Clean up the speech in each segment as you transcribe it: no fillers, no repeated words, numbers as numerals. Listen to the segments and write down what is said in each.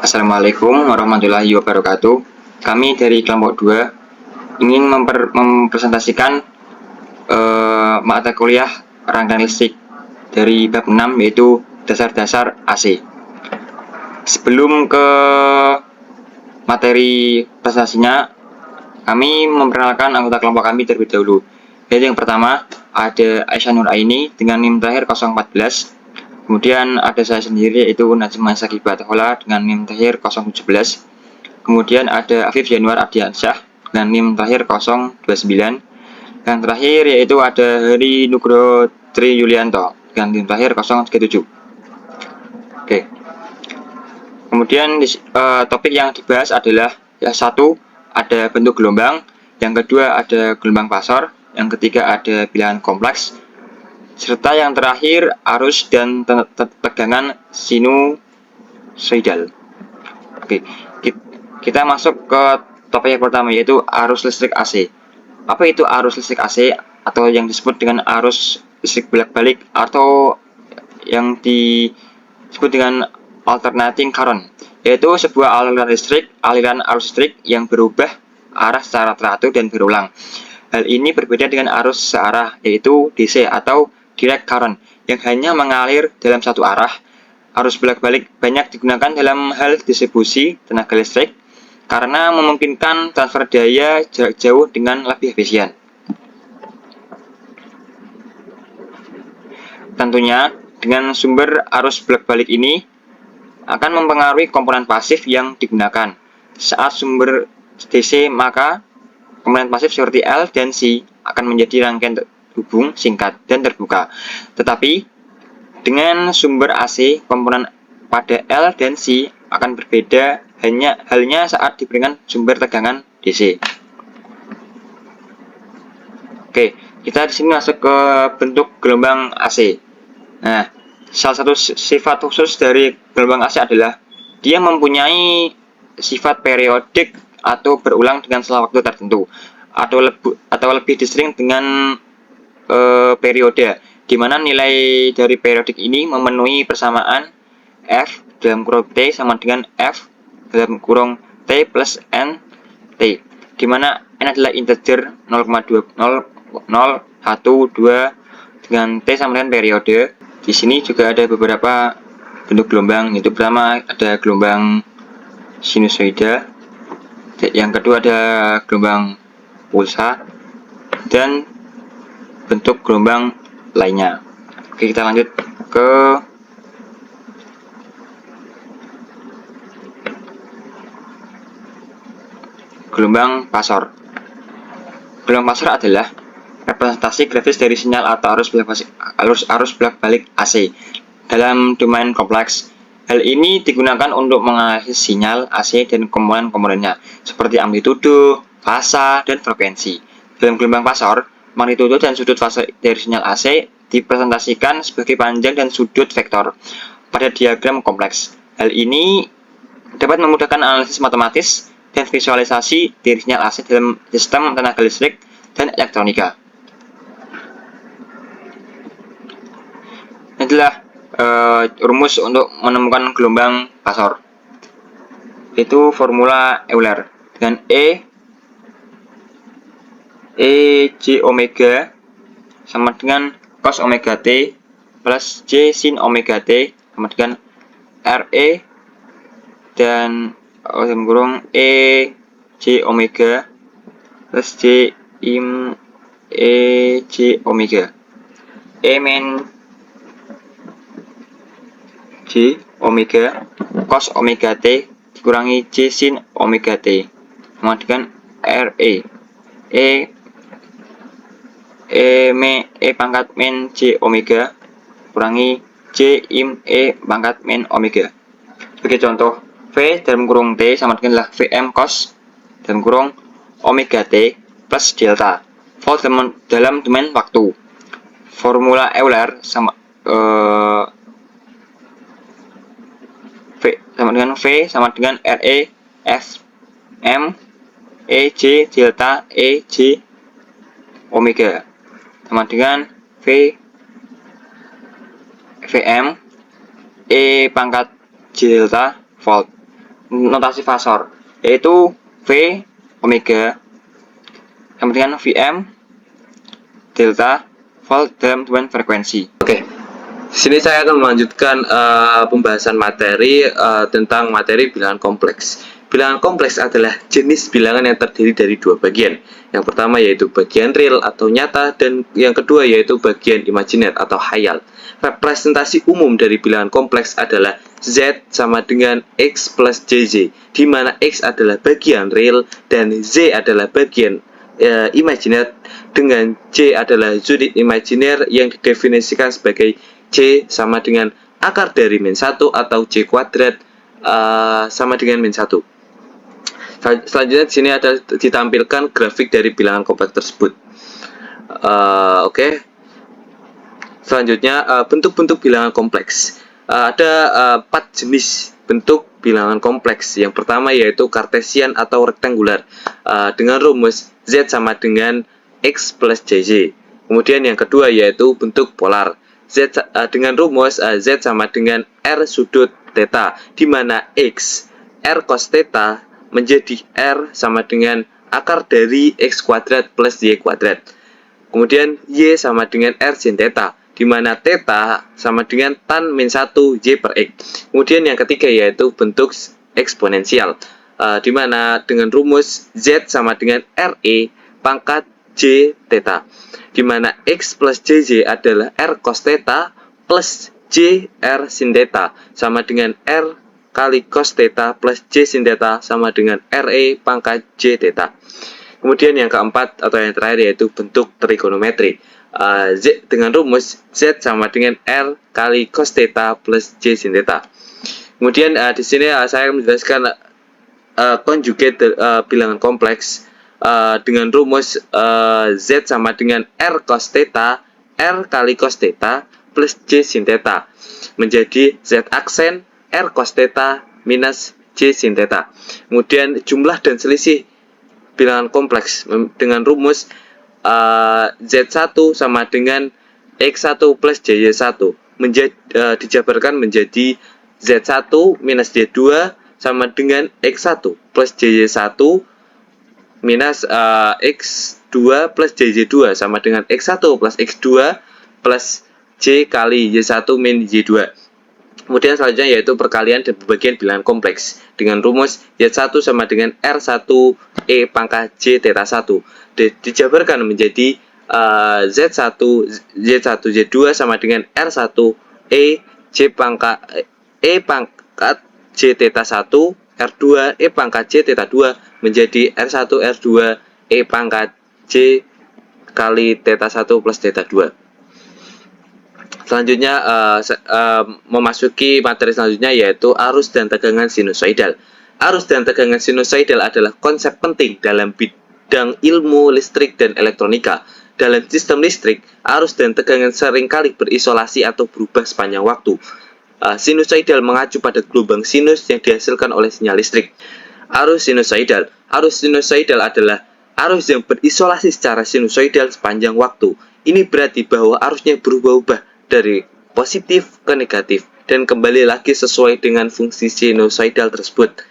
Assalamualaikum warahmatullahi wabarakatuh. Kami dari kelompok 2 ingin mempresentasikan mata kuliah rangkaian listrik dari bab 6, yaitu dasar-dasar AC. Sebelum ke materi presentasinya, kami memperkenalkan anggota kelompok kami terlebih dahulu. Jadi yang pertama ada Aisyah Nuraini dengan NIM terakhir 014. Kemudian ada saya sendiri, yaitu Najma Sakibah Tahola dengan NIM terakhir 017. Kemudian ada Afif Januar Ardiansyah dengan NIM terakhir 029. Yang terakhir yaitu ada Heri Nugroho Tri Yulianto dengan NIM terakhir 037. Oke. Kemudian topik yang dibahas adalah satu, ada bentuk gelombang, yang kedua ada gelombang pasor, yang ketiga ada bilangan kompleks, serta yang terakhir arus dan tegangan sinusoidal. Oke, kita masuk ke topik yang pertama, yaitu arus listrik AC. Apa itu arus listrik AC atau yang disebut dengan arus listrik bolak-balik atau yang disebut dengan alternating current, yaitu sebuah aliran arus listrik yang berubah arah secara teratur dan berulang. Hal ini berbeda dengan arus searah, yaitu DC atau direct current yang hanya mengalir dalam satu arah. Arus bolak-balik banyak digunakan dalam hal distribusi tenaga listrik karena memungkinkan transfer daya jarak jauh dengan lebih efisien. Tentunya dengan sumber arus bolak-balik ini akan mempengaruhi komponen pasif yang digunakan. Saat sumber DC, maka komponen pasif seperti L dan C akan menjadi rangkaian hubung singkat dan terbuka. Tetapi dengan sumber AC, komponen pada L dan C akan berbeda halnya saat diberikan sumber tegangan DC. Oke, kita di sini masuk ke bentuk gelombang AC. Nah, salah satu sifat khusus dari gelombang AC adalah dia mempunyai sifat periodik atau berulang dengan selang waktu tertentu, atau lebih disering dengan periode, di mana nilai dari periodik ini memenuhi persamaan F dalam kurung T sama dengan F dalam kurung T plus N T, di mana N adalah integer 0,2 dengan T sama dengan periode. Di sini juga ada beberapa bentuk gelombang, yaitu pertama ada gelombang sinusoida, yang kedua ada gelombang pulsa, dan bentuk gelombang lainnya. Oke, kita lanjut ke gelombang pasor. Gelombang pasor adalah representasi grafis dari sinyal atau arus bolak-balik AC dalam domain kompleks. Hal ini digunakan untuk menganalisis sinyal AC dan komponen-komponennya seperti amplitudo, fasa, dan frekuensi. Dalam gelombang pasor, magnitudo dan sudut fase dari sinyal AC dipresentasikan sebagai panjang dan sudut vektor pada diagram kompleks. Hal ini dapat memudahkan analisis matematis dan visualisasi dari sinyal AC dalam sistem tenaga listrik dan elektronika. Ini adalah rumus untuk menemukan gelombang pasor, itu formula Euler dengan J omega sama dengan cos omega T plus J sin omega T sama dengan RE dan kurung J omega plus J im J omega min J omega cos omega T dikurangi J sin omega T sama dengan RE pangkat min J omega kurangi J im pangkat min omega. Sebagai contoh, V dalam kurung T sama dengan Vm cos dalam kurung omega T plus delta volt dalam domain waktu. Formula Euler sama V sama dengan RE F M J delta J omega sama dengan Vm pangkat J delta volt notasi fasor, yaitu V omega sama dengan Vm delta volt dalam domain frekuensi. Oke. Sini saya akan melanjutkan pembahasan materi tentang materi bilangan kompleks. Bilangan kompleks adalah jenis bilangan yang terdiri dari dua bagian. Yang pertama yaitu bagian real atau nyata, dan yang kedua yaitu bagian imajiner atau khayal. Representasi umum dari bilangan kompleks adalah Z sama dengan X plus JZ, di mana X adalah bagian real dan Z adalah bagian imajiner, dengan J adalah unit imajiner yang didefinisikan sebagai C sama dengan akar dari min 1 atau J kuadrat sama dengan min 1. Selanjutnya di sini ada ditampilkan grafik dari bilangan kompleks tersebut. Oke. Selanjutnya bentuk-bentuk bilangan kompleks. Ada 4 jenis bentuk bilangan kompleks. Yang pertama yaitu kartesian atau rektangular dengan rumus Z sama dengan X plus JZ. Kemudian yang kedua yaitu bentuk polar. Z dengan rumus Z sama dengan R sudut theta, di mana X R cos theta menjadi R sama dengan akar dari X kuadrat plus Y kuadrat. Kemudian Y sama dengan R sin theta, di mana theta sama dengan tan min 1 Y per X. Kemudian yang ketiga yaitu bentuk eksponensial, di mana dengan rumus Z sama dengan RE pangkat J theta, di mana X plus JJ adalah R cos theta plus J R sin theta sama dengan R kali cos theta plus J sin theta sama dengan RE pangkat J theta. Kemudian yang keempat atau yang terakhir yaitu bentuk trigonometri, Z dengan rumus Z sama dengan R kali cos theta plus J sin theta. Kemudian di sini saya akan menjelaskan conjugate bilangan kompleks dengan rumus Z sama dengan R cos theta R kali cos theta plus J sin theta menjadi Z aksen R cos theta minus J sin theta. Kemudian jumlah dan selisih bilangan kompleks dengan rumus Z1 sama dengan X1 plus JY1 dijabarkan menjadi Z1 minus Y2 sama dengan X1 plus JY1 minus X2 plus JY2 sama dengan X1 plus X2 plus J kali Y1 min Y2. Kemudian selanjutnya yaitu perkalian dan pembagian bilangan kompleks dengan rumus Y1 sama dengan R1 E pangkat J theta 1 dijabarkan menjadi Z1 Y1 Y2 sama dengan R1 E J pangkat E pangkat J theta 1 R2 E pangkat J theta 2 menjadi R1 R2 E pangkat J kali theta 1 plus theta 2. Selanjutnya memasuki materi selanjutnya yaitu arus dan tegangan sinusoidal. Arus dan tegangan sinusoidal adalah konsep penting dalam bidang ilmu listrik dan elektronika. Dalam sistem listrik, arus dan tegangan seringkali berisolasi atau berubah sepanjang waktu. Sinusoidal mengacu pada gelombang sinus yang dihasilkan oleh sinyal listrik. Arus sinusoidal. Arus sinusoidal adalah arus yang berisolasi secara sinusoidal sepanjang waktu. Ini berarti bahwa arusnya berubah-ubah dari positif ke negatif dan kembali lagi sesuai dengan fungsi sinusoidal tersebut.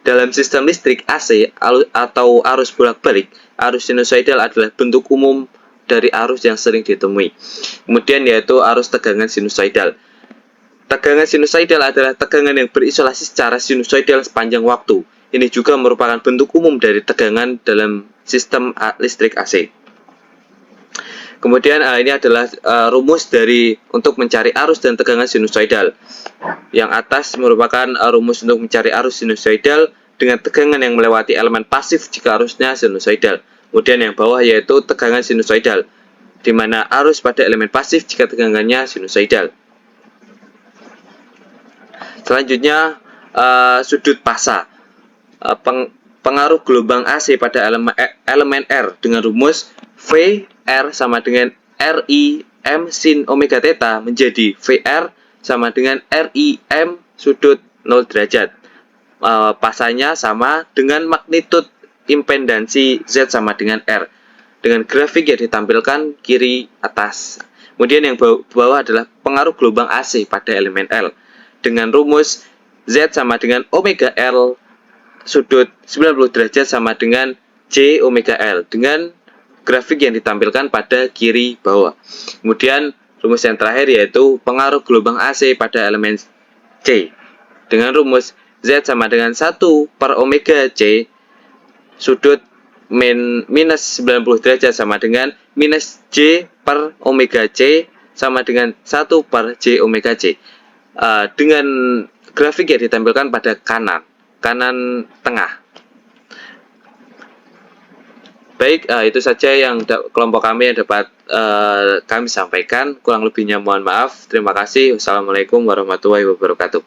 Dalam sistem listrik AC atau arus bolak-balik, arus sinusoidal adalah bentuk umum dari arus yang sering ditemui. Kemudian yaitu arus tegangan sinusoidal. Tegangan sinusoidal adalah tegangan yang berisolasi secara sinusoidal sepanjang waktu. Ini juga merupakan bentuk umum dari tegangan dalam sistem listrik AC. Kemudian ini adalah rumus untuk mencari arus dan tegangan sinusoidal. Yang atas merupakan rumus untuk mencari arus sinusoidal dengan tegangan yang melewati elemen pasif jika arusnya sinusoidal. Kemudian yang bawah yaitu tegangan sinusoidal, di mana arus pada elemen pasif jika tegangannya sinusoidal. Selanjutnya sudut pasa. Pengaruh gelombang AC pada elemen R dengan rumus V R sama dengan RI M sin omega theta menjadi VR sama dengan RI M sudut 0 derajat. Pasanya sama dengan magnitud impedansi Z sama dengan R dengan grafik yang ditampilkan kiri atas. Kemudian yang bawah adalah pengaruh gelombang AC pada elemen L dengan rumus Z sama dengan omega L sudut 90 derajat sama dengan J omega L dengan grafik yang ditampilkan pada kiri bawah. Kemudian rumus yang terakhir yaitu pengaruh gelombang AC pada elemen C dengan rumus Z sama dengan 1 per omega C sudut minus 90 derajat sama dengan minus J per omega C sama dengan 1 per J omega C. Dengan grafik yang ditampilkan pada kanan tengah. Baik, itu saja yang kelompok kami yang dapat kami sampaikan. Kurang lebihnya mohon maaf. Terima kasih. Wassalamualaikum warahmatullahi wabarakatuh.